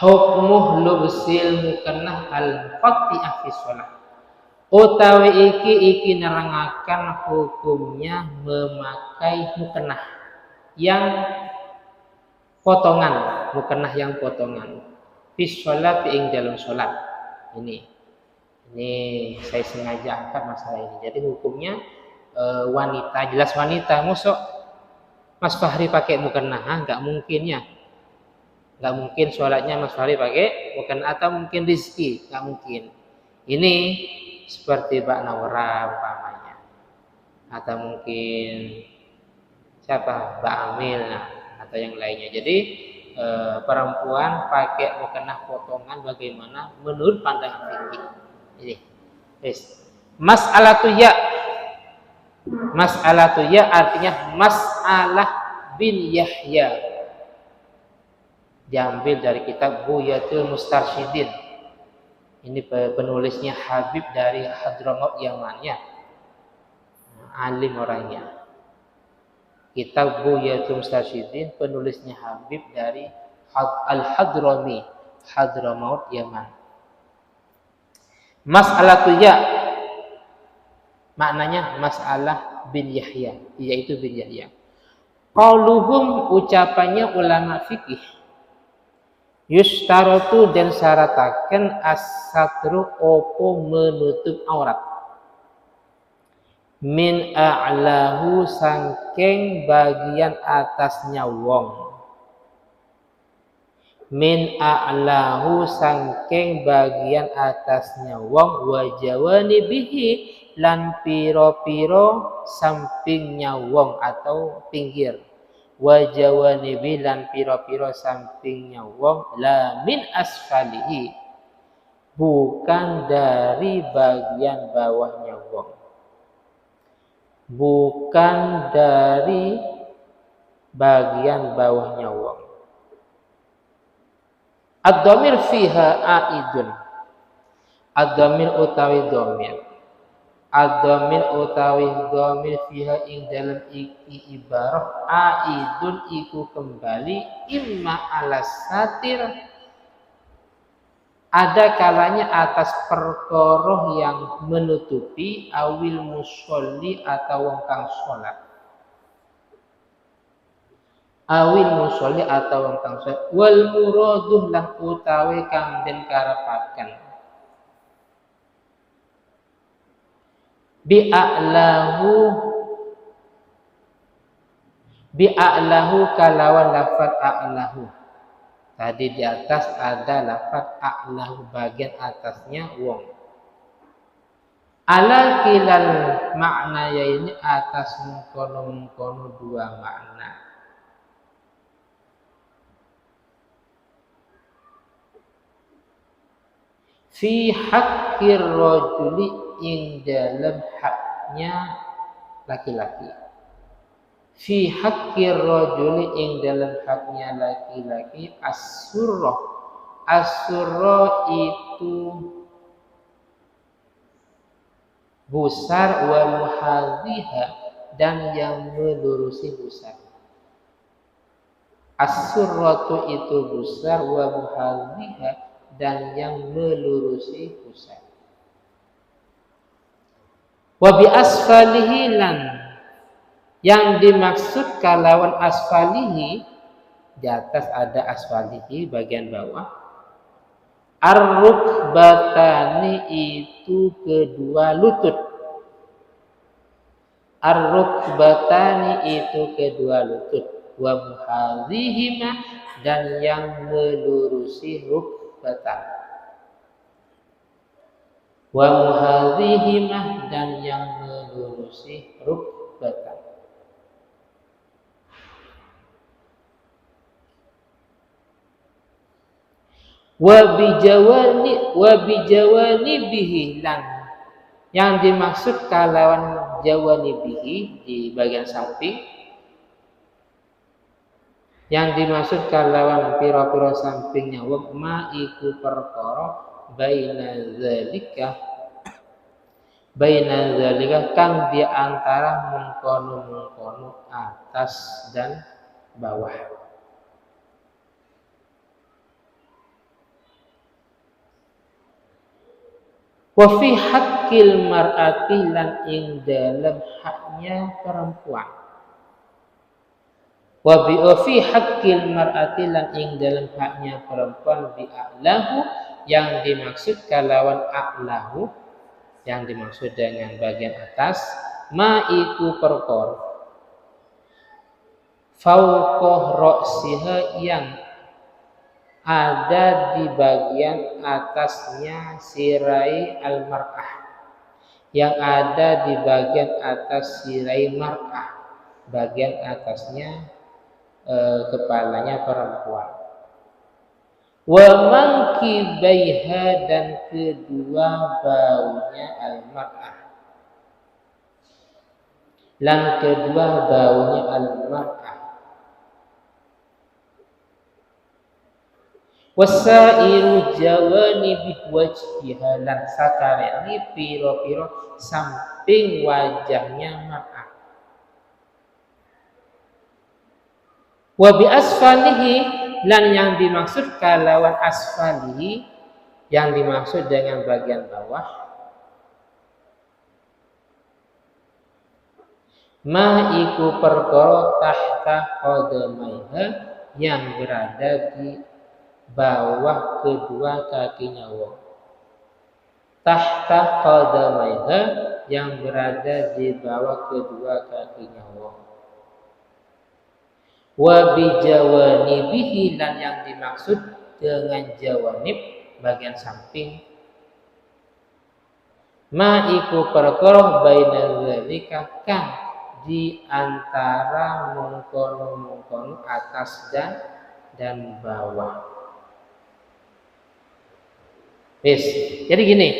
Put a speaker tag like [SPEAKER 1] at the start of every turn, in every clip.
[SPEAKER 1] hukmuh lubsil mukannah al-fati'ah fi shalah. Utawi iki nerangaken hukumnya memakai mukannah yang potongan, yang potongan. Fi shalat ing dalam salat. Ini saya sengaja angkat masalah ini. Jadi hukumnya wanita, jelas wanita. Mosok Mas Fahri pakai mukannah, enggak mungkin ya. Enggak mungkin sholatnya Mas Fahri pakai mukannah, atau mungkin Rizki, enggak mungkin. Ini seperti Mbak Naura umpamanya. Atau mungkin siapa? Mbak Amil atau yang lainnya. Jadi perempuan pakai mukannah potongan bagaimana menurut pandangan fikih. Ini. Mas'alatu ya artinya mas'alah bin Yahya. Diambil dari kitab Buyatul Mustarsyidin. Ini penulisnya Habib dari Hadramaut Yamannya. Alim orangnya. Kitab Buyatul Mustarsyidin penulisnya Habib dari Al-Hadrami, Hadramaut Yaman. Mas'alatu ya maknanya masalah bin Yahya, yaitu bin Yahya. Qauluhum ucapannya ulama fikih. Yustaratu dan syarataken as-satru opo menutup aurat. Min a'lahu sangking bagian atasnya wong. Min a'lahu sangking bagian atasnya wong wa jawanibihi lan piro-piro sampingnya wong atau pinggir. Wa jawanibi lan piro-piro sampingnya wong la min asfalihi bukan dari bagian bawahnya wong. Bukan dari bagian bawahnya wong. Ad-dhamir fiha aidun. Ad-dhamir utawi dhamir. Ad-dhamir utawi dhamir fiha ing dalam iki ibarah aidun iku kembali imma ala satir. Ada kalanya atas perkara yang menutupi awil musolli atau wong kang salat. Awil musolli atau wong kang salat wal muraduh lan utawi kang den karepaken bi'a'lahu kalawan lafaz a'lahu. Tadi di atas ada lafaz a'lahu bagian atasnya wong. Ala kilal makna ini atas mengkono dua makna. Fi haqqir rajuli ing dalam haknya laki-laki. Fi haqqir rajuli ing dalam haknya laki-laki as-surrah. As-surrah itu busar wa muhadhiha dan yang melurusi busar. As-surratu itu busar wa muhadhiha dan yang melurusi pusat. Wa bi asfalihi lan yang dimaksud kalawan asfalihi di atas ada asfalihi bagian bawah. Ar-rukbatani itu kedua lutut. Ar-rukbatani itu kedua lutut. Wa muhadhihima dan yang melurusi rukbatan. Wa muhadhihimah dan yang melurusi rukbatan. Wa bijawani bihi lan yang dimaksud kalawan jawani bihi di bagian samping. Yang dimaksud kalawan pira-pira sampingnya waqma iku perkara baina zalika kang di antara mengkono atas dan bawah. Wa fi haqqil mar'ati lan ing dalam haknya perempuan. Wa fi haqqil mar'ati lan ing dalam haknya perempuan bi a'lahu yang dimaksud kalawan a'lahu yang dimaksud dengan bagian atas ma iku perkor fauqah ra'siha yang ada di bagian atasnya sirai al-mar'ah yang ada di bagian atas sirai mar'ah bagian atasnya kepalanya perempuan wa mankibaiha dan kedua baunya al-mar'ah lan kedua baunya al-mar'ah wasairu jawanibi wajhiha lan sakareni piro-piro samping wajahnya mar'ah wa bi asfalihi lan yang dimaksud kalawan asfalihi yang dimaksud dengan bagian bawah ma iku perkara tahta qadamaiha yang berada di bawah kedua kakinya wong tahta qadamaiha yang berada di bawah kedua kakinya wong wa bi jawanibihi lan yang dimaksud dengan jawanib bagian samping ma iku perkara baina zalika kang di antara mungkon-mungkon atas dan bawah. Yes. Jadi gini,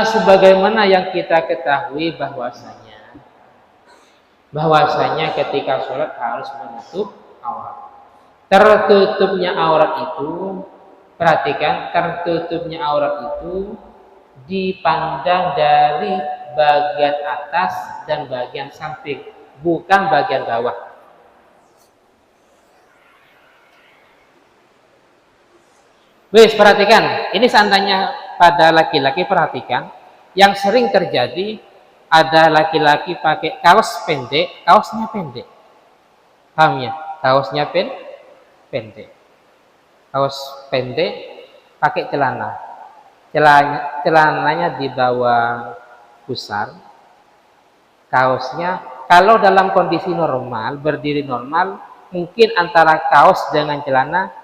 [SPEAKER 1] sebagaimana yang kita ketahui bahwasanya ketika sholat harus menutup aurat. Tertutupnya aurat itu, perhatikan, tertutupnya aurat itu dipandang dari bagian atas dan bagian samping, bukan bagian bawah. Wes, perhatikan, ini seandainya pada laki-laki, perhatikan, yang sering terjadi ada laki-laki pakai kaos pendek, kaosnya pendek. Paham ya? Kaosnya pendek. Kaos pendek pakai celana. Celananya di bawah pusar. Kaosnya kalau dalam kondisi normal, berdiri normal, mungkin antara kaos dengan celana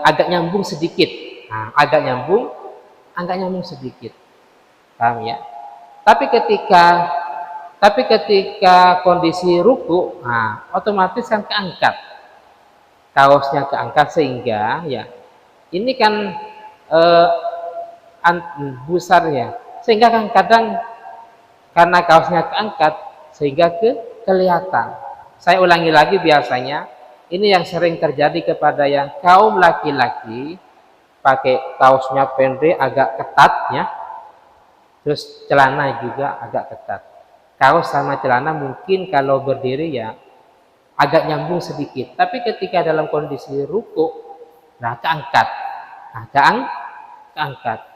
[SPEAKER 1] agak nyambung sedikit. Nah, agak nyambung sedikit. Paham ya? Tapi ketika kondisi ruku, nah, otomatis kan keangkat. Kaosnya keangkat sehingga ya ini kan busarnya. Sehingga kan kadang karena kaosnya keangkat sehingga kelihatan. Saya ulangi lagi, biasanya ini yang sering terjadi kepada yang kaum laki-laki pakai kaosnya pendek agak ketat ya. Terus celana juga agak ketat. Kaos sama celana mungkin kalau berdiri ya agak nyambung sedikit. Tapi ketika dalam kondisi ruku, nah keangkat. Nah, keangkat.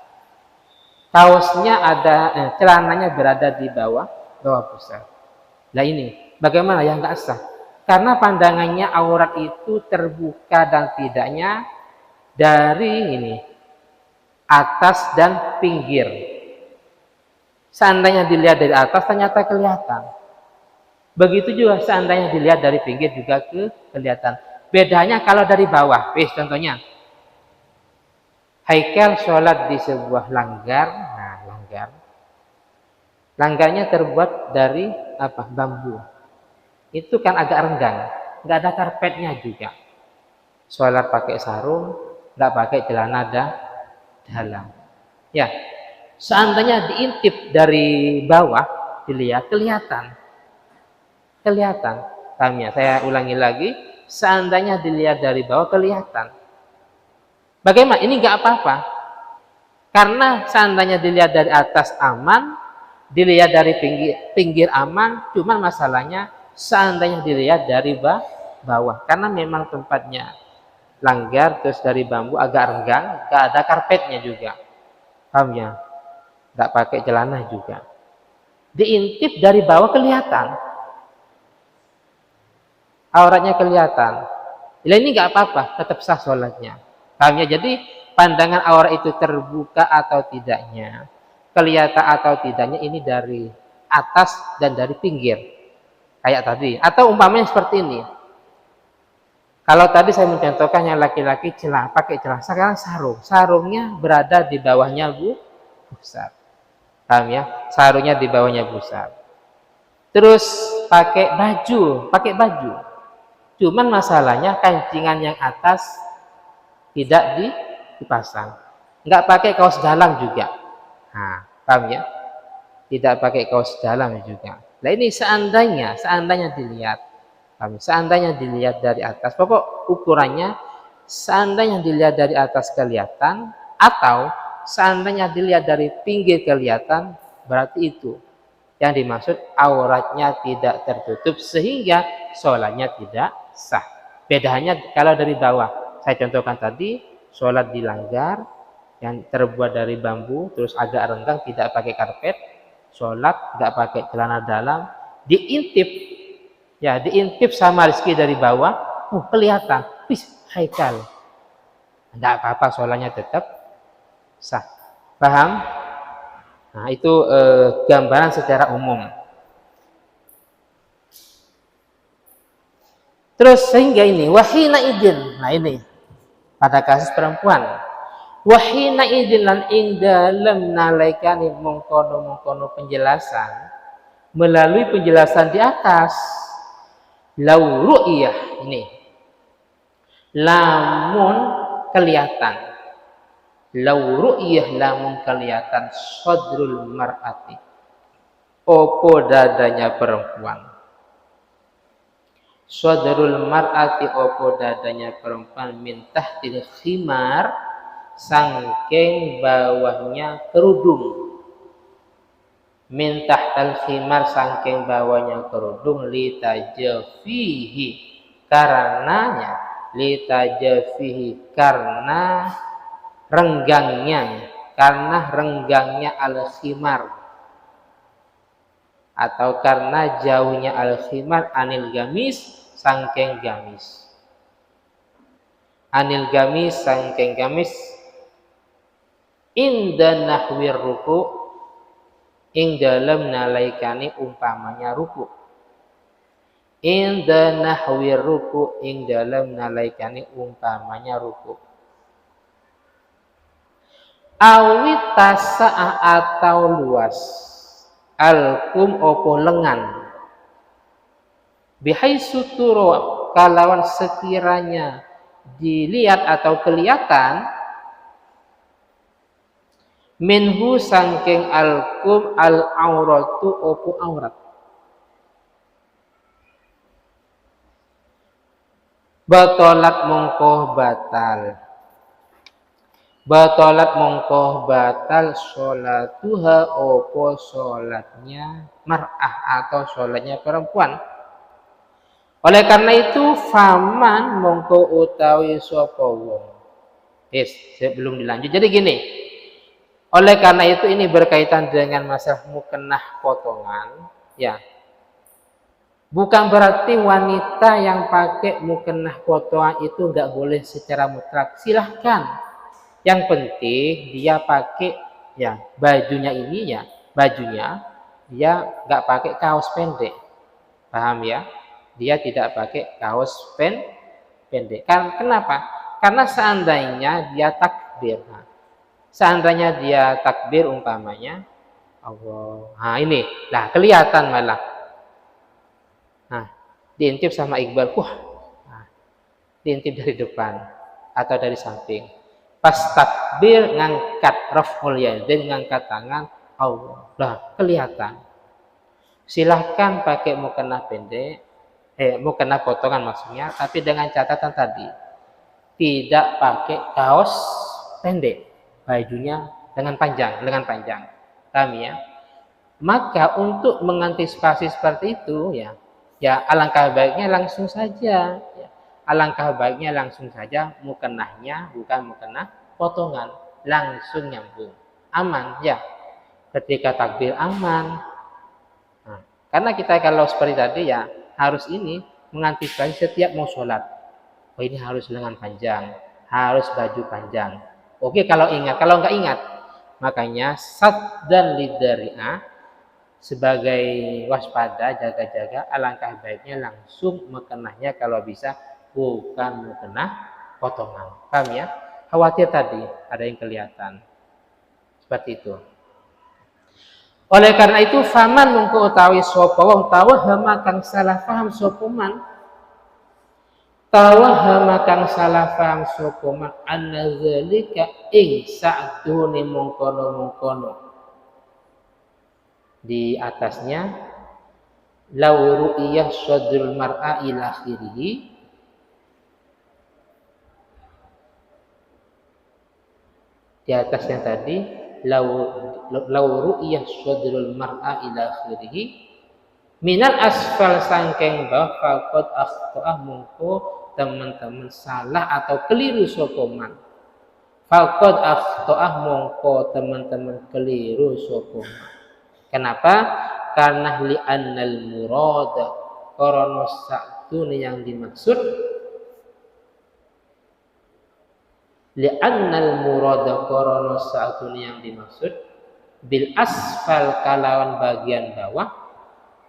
[SPEAKER 1] Kaosnya ada, celananya berada di bawah pusar. Nah ini, bagaimana yang nggak sah? Karena pandangannya aurat itu terbuka dan tidaknya dari ini atas dan pinggir. Seandainya dilihat dari atas ternyata kelihatan. Begitu juga seandainya dilihat dari pinggir juga kelihatan. Bedanya kalau dari bawah. Contohnya, Haikal sholat di sebuah langgar. Nah, langgarnya terbuat dari apa? Bambu. Itu kan agak renggang, nggak ada karpetnya juga. Sholat pakai sarung, nggak pakai celana dalam. Ya, seandainya diintip dari bawah, dilihat kelihatan. Paham ya? Saya ulangi lagi, seandainya dilihat dari bawah kelihatan. Bagaimana? Ini nggak apa-apa, karena seandainya dilihat dari atas aman, dilihat dari pinggir aman, cuman masalahnya seandainya dilihat dari bawah, karena memang tempatnya langgar terus dari bambu agak renggang, gak ada karpetnya juga. Paham ya? Nggak pakai celana juga. Diintip dari bawah kelihatan. Auratnya kelihatan. Ya ini nggak apa-apa, tetap sah sholatnya. Paham ya? Jadi pandangan aurat itu terbuka atau tidaknya, kelihatan atau tidaknya ini dari atas dan dari pinggir. Kayak tadi. Atau umpamanya seperti ini. Kalau tadi saya mencontohkan yang laki-laki pakai celah, sekarang sarung. Sarungnya berada di bawahnya pusar. Paham ya? Sarungnya di bawahnya pusar. Terus pakai baju. Cuman masalahnya kancingan yang atas tidak dipasang. Enggak pakai kaos dalam juga. Nah, paham ya? Tidak pakai kaos dalam juga. Nah ini seandainya dilihat. Seandainya dilihat dari atas, pokok ukurannya seandainya dilihat dari atas kelihatan atau seandainya dilihat dari pinggir kelihatan, berarti itu yang dimaksud auratnya tidak tertutup sehingga sholatnya tidak sah. Bedanya kalau dari bawah, saya contohkan tadi, sholat di langgar yang terbuat dari bambu, terus agak renggang, tidak pakai karpet, sholat nggak pakai celana dalam, diintip. Ya, diintip sama Rizki dari bawah, kelihatan, Haikal. Tidak apa-apa, sholatnya tetap sah. Paham? Nah, itu gambaran secara umum. Terus sehingga ini, wahina idin. Nah ini, pada kasus perempuan. Wahina idin lan ing dalem nalaikani mengkono penjelasan. Melalui penjelasan di atas, lau ru'iyah ini lamun kelihatan, lau ru'iyah lamun kelihatan sadrul mar'ati opo dadanya perempuan, sadrul mar'ati opo dadanya perempuan min tahtil khimar sangking bawahnya kerudung, min tahtal khimar sangking bawahnya kerudung, litajafihi karenanya, litajafihi karena renggangnya al khimar atau karena jauhnya al khimar anil gamis sangking gamis, anil gamis sangking gamis, inda nahwir ruku ing dalam nalaikani umpamanya ruku, inda nahwir ruku ing dalam nalaikani umpamanya ruku, awit tasa'ah atau luas alkum opo lengan, bihai suturo kalawan sekiranya dilihat atau kelihatan, minhu sangking alkum al auratu opo aurat, batolat mongkoh batal sholatuha opo sholatnya mar'ah atau sholatnya perempuan. Oleh karena itu faman mongko utawi sapa wong. Sebelum dilanjut, jadi gini, oleh karena itu ini berkaitan dengan masalah mukennah potongan, ya. Bukan berarti wanita yang pakai mukennah potongan itu nggak boleh secara mutlak. Silahkan. Yang penting dia pakai ya bajunya dia nggak pakai kaos pendek. Paham ya? Dia tidak pakai kaos pendek. Kenapa? Karena seandainya dia takbir. Seandainya dia takbir umpamanya Allah. Nah ini, lah kelihatan malah. Nah, diintip sama Iqbal, diintip dari depan atau dari samping. Pas takbir ngangkat raf'ul yadain, ngangkat tangan Allah. Lah kelihatan. Silahkan pakai mukena pendek, mukena potongan maksudnya, tapi dengan catatan tadi tidak pakai kaos pendek. Bajunya lengan panjang. Paham ya? Maka untuk mengantisipasi seperti itu ya alangkah baiknya langsung saja. Alangkah baiknya langsung saja mukennahnya bukan mukennah potongan, langsung nyambung. aman ya. Ketika takbir aman. Nah, karena kita kalau seperti tadi ya harus ini mengantisipasi setiap mau sholat. Oh ini harus lengan panjang, harus baju panjang. Oke kalau ingat, kalau nggak ingat, makanya saddan lidari'ah sebagai waspada, jaga-jaga, alangkah baiknya langsung mekenahnya kalau bisa, bukan mekenah potongan. Paham ya? Khawatir tadi ada yang kelihatan. Seperti itu. Oleh karena itu, faman mungko utawi sapa wong tawahama kang salah paham sapa man, tawahama kang salah paham sapa man anna zalika ing sa'dune mungkono-mungkono. Di atasnya law ru'iyah sadrul mar'a ila akhirih. Di atasnya tadi law ru'iyah sadrul mar'a ila akhirih minal asfal sangkeng bawah faqad akhta'ah mungko teman-teman salah atau keliru sapa man. Faqad akhta'ah mungko teman-teman keliru sapa man. Kenapa? Karena li'annal murad karena sa'dun yang dimaksud li'annal murad karena sa'dun yang dimaksud bil asfal kalawan bagian bawah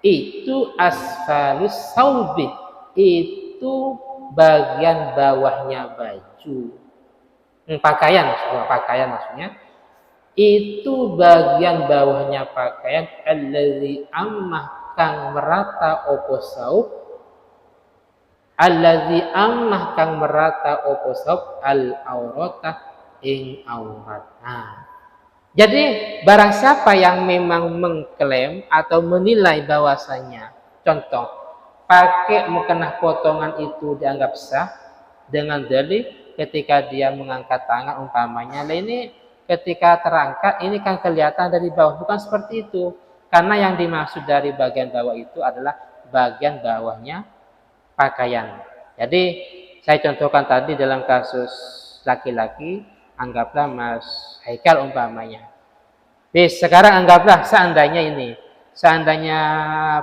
[SPEAKER 1] itu asfalus saubi itu bagian bawahnya baju pakaian maksudnya itu bagian bawahnya pakaian allazi ammah kang merata opo saub allazi ammah kang merata opo saub al aurata ing aurat. Nah, jadi barang siapa yang memang mengklaim atau menilai bahwasanya contoh pakai mukena potongan itu dianggap sah dengan dalil ketika dia mengangkat tangan umpamanya ini ketika terangkat ini kan kelihatan dari bawah, bukan seperti itu. Karena yang dimaksud dari bagian bawah itu adalah bagian bawahnya pakaian. Jadi saya contohkan tadi dalam kasus laki-laki, anggaplah Mas Haikal umpamanya. Sekarang anggaplah seandainya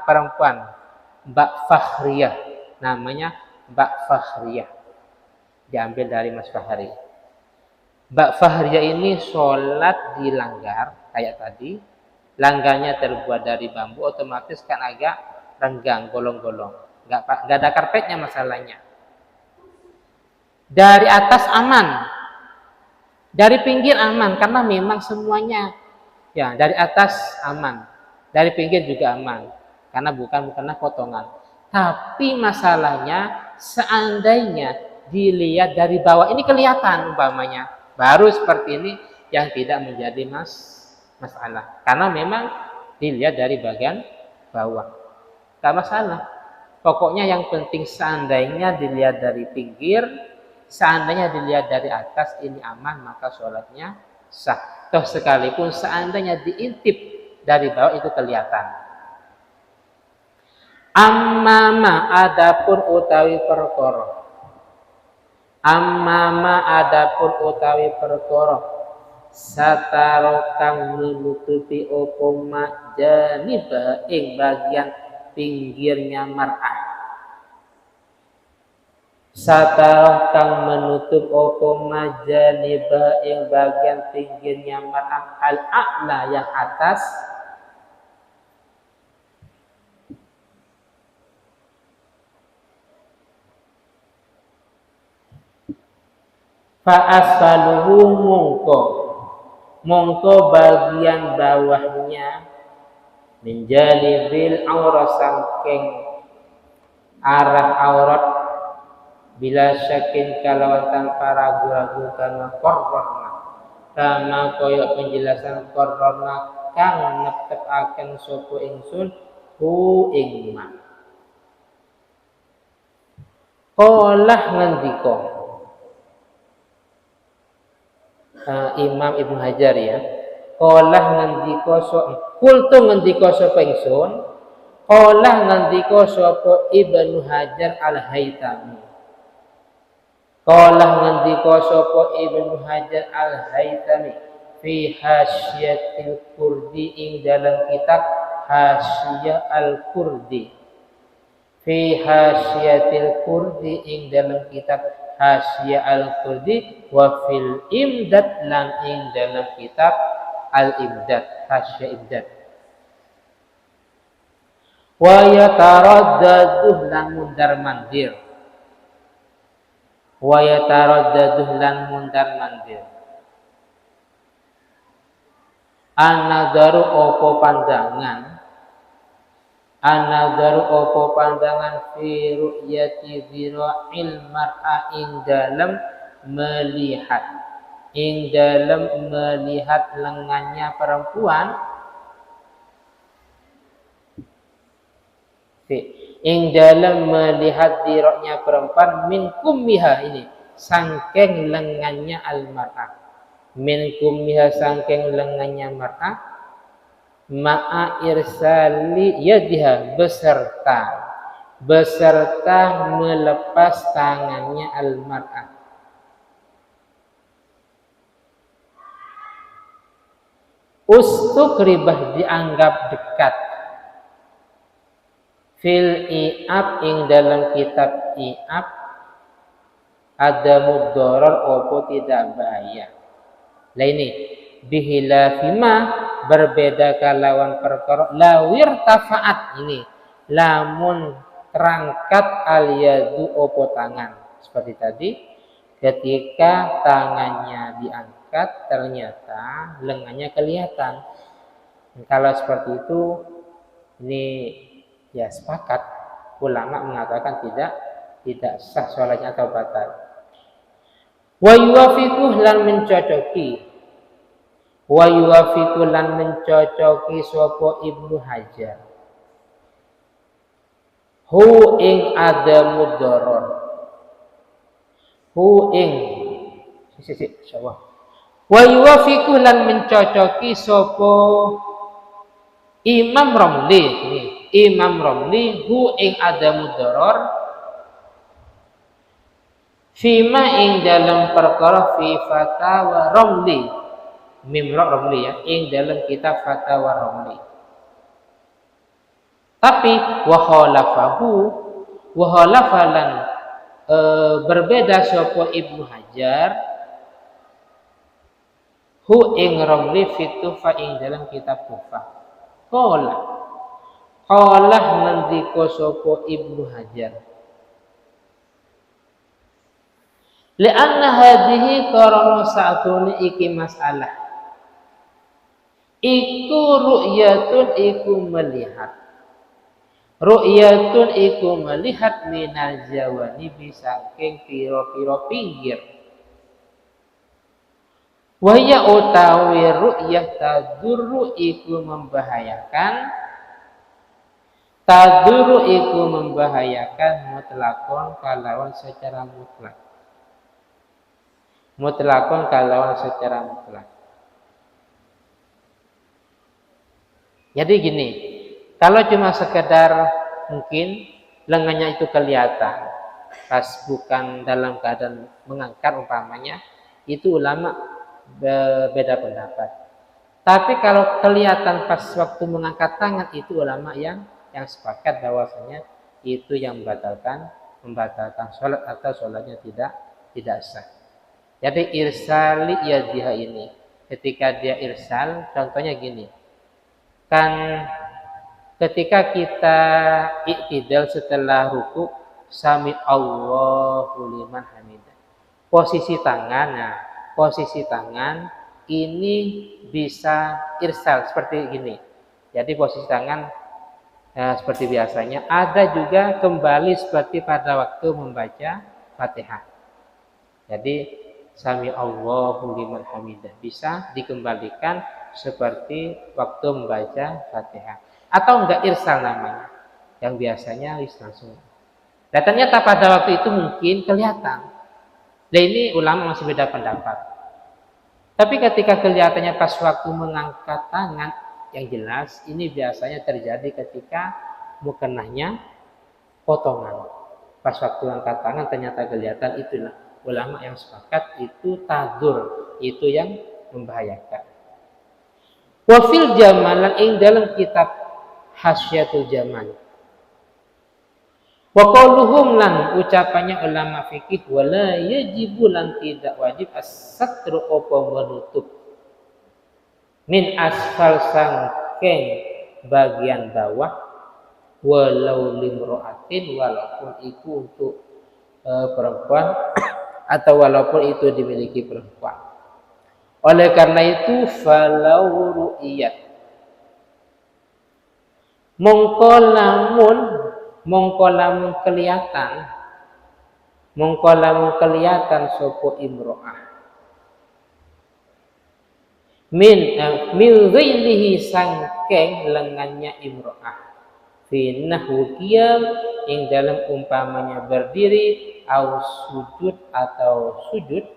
[SPEAKER 1] perempuan Mbak Fakhriyah, namanya Mbak Fakhriyah, diambil dari Mas Fahri. Mbak Fahriyah ini sholat di langgar kayak tadi, langgarnya terbuat dari bambu, otomatis kan agak renggang, bolong-bolong, nggak ada karpetnya masalahnya. Dari atas aman, dari pinggir aman karena memang semuanya ya dari atas aman, dari pinggir juga aman karena bukan potongan. Tapi masalahnya seandainya dilihat dari bawah ini kelihatan umpamanya. Baru seperti ini yang tidak menjadi masalah. Karena memang dilihat dari bagian bawah. Tak masalah. Pokoknya yang penting seandainya dilihat dari pinggir, seandainya dilihat dari atas ini aman, maka sholatnya sah. Toh sekalipun seandainya diintip dari bawah itu kelihatan. Ammama adapun utawi perkara. Ammama adapun utawi perkara sataro kang nutupi opo ma janiba ing bagian pinggirnya mar'ah. Sataro kang menutup opo ma janiba ing bagian pinggirnya mar'ah al-a'la yang atas. Fa'asfaluhu mongko bagian bawahnya menjadi bil aurat sangking arah aurat bila syakin kalawan tanpa ragu-ragu karena kororna kama koyok penjelasan kororna kang netepaken sopo ingsun hu ingma olah ngendika Imam Ibnu Hajar ya. Qala ngendika kultu ngendika sapa ingsun, qala ngendika sapa Ibnu Hajar Al-Haitami. Qala ngendika sapa Ibnu Hajar Al-Haitami, fi hasyiatil Kurdi ing dalam kitab Hasyiyah al-Kurdi. Fi hasyiatil Kurdi ing dalam kitab Hasyiyah al-Kurdi wa fil imdad lan ing dalam kitab al-imdad, Hasyiyah imdad. Wa yataraddaduh lan mundar-mandir. Wa yataraddaduh lan mundar-mandir. An-nadaru opo pandangan, an-nadaru opo pandangan fi ru'yati dhira'il mar'a ing dalam melihat lengannya perempuan, ing dalam melihat dhira'nya perempuan min kummiha, ini sangking lengannya al-mar'ah, min kummiha sangking lengannya mar'ah, ma'a irsali yadiha beserta melepas tangannya al-mar'ah. Ustukribah dianggap dekat, fil i'ab ing dalam kitab i'ab, ada mudoror opo tidak bahaya. Lah ini bihilafima berbeda kalawan perkara lawir tafaat, ini lamun terangkat al-yadu opo tangan, seperti tadi ketika tangannya diangkat ternyata lengannya kelihatan. Kalau seperti itu, ini ya sepakat ulama mengatakan tidak sah sholatnya atau batal. Wa yuwafiquh lan mencocoki, wa yuwafiqu lan mencocoki sapa Ibnu Hajar hu ing adamu doror, hu ing insyaallah. Wa yuwafiqu lan mencocoki sapa Imam Romli, Imam Romli hu ing adamu doror fima ing dalam perkara fi fatawa Romli, Mimra Romli ya, ing dalam kitab Fatawa Romli. Tapi wahalafalan berbeda sapa Ibnu Hajar hu ing Romli fitufa ing dalam kitab Tufah. Qala ngendika sapa Ibnu Hajar, li'anna hadhihi karana sa'atune iki masalah iku ru'yatun iku melihat, ru'yatun iku melihat minal jawanibi saking pira-pira pinggir, wahya utawi ru'yah tadurru iku membahayakan, tadurru iku membahayakan mutlakon kalawan secara mutlak, mutlakon kalawan secara mutlak. Jadi gini, kalau cuma sekedar mungkin lengannya itu kelihatan pas bukan dalam keadaan mengangkat umpamanya, itu ulama beda pendapat. Tapi kalau kelihatan pas waktu mengangkat tangan, itu ulama yang sepakat bahwasanya itu yang membatalkan sholat atau sholatnya tidak sah. Jadi irsali yadiha ini, ketika dia irsal, contohnya gini. Kan ketika kita iktidal setelah ruku, sami Allahu liman hamidah, posisi tangan ini bisa irsal seperti gini. Jadi posisi tangan seperti biasanya, ada juga kembali seperti pada waktu membaca Fatihah. Jadi sami Allahu liman hamidah bisa dikembalikan seperti waktu membaca Fatihah, atau enggak irsal namanya, yang biasanya langsung. Dan ternyata pada waktu itu mungkin kelihatan. Nah, ini ulama masih beda pendapat. Tapi ketika kelihatannya pas waktu mengangkat tangan, yang jelas ini biasanya terjadi ketika mukenahnya potongan. Pas waktu angkat tangan ternyata kelihatan, itulah ulama yang sepakat itu tadur, itu yang membahayakan. Wa fil jamal ing dalam kitab Hasyatul Jamal. Wa qauluhum lan ucapannya ulama fikih wala yajibu lan tidak wajib as-satru apa menutup min asfal sangkeng bagian bawah walau limroatin walaupun itu untuk perempuan atau walaupun itu dimiliki perempuan. Oleh karena itu falau ru'iyat mongko lamun kelihatan sopo imro'ah min ghilihi sangkeng lengannya imro'ah fi nahwu qiyam ing dalam umpamanya berdiri au sujud atau sujud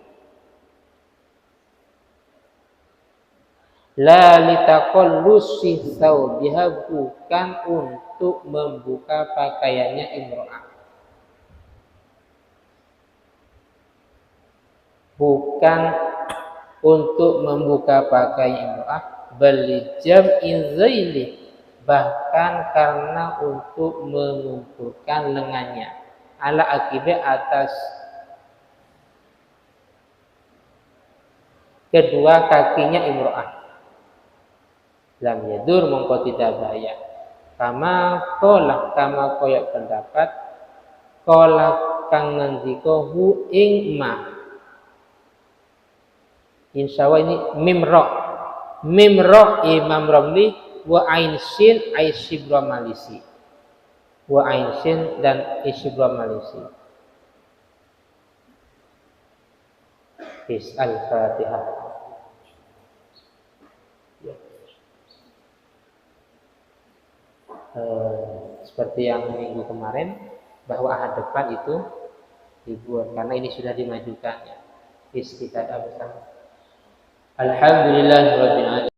[SPEAKER 1] la litaqallusi thawbiha bukan untuk membuka pakaiannya imro'ah, bukan untuk membuka pakaian imro'ah, bali jam'i zaili bahkan karena untuk mengumpulkan lengannya ala akibat atas kedua kakinya imro'ah. Lam yadur mongko tidak bahaya. Kama koyak pendapat kola kang ngendika hu ing ma. Insyaallah ini mimro Imam Ramli wa ain sin Aisyibra Malisi. Wa ain sin dan Aisyibra Malisi. Bis al-Fatihah. Seperti yang minggu kemarin bahwa ahad depan itu dibuat karena ini sudah dimajukan ya. Kita bersama. Alhamdulillahirabbil alamin.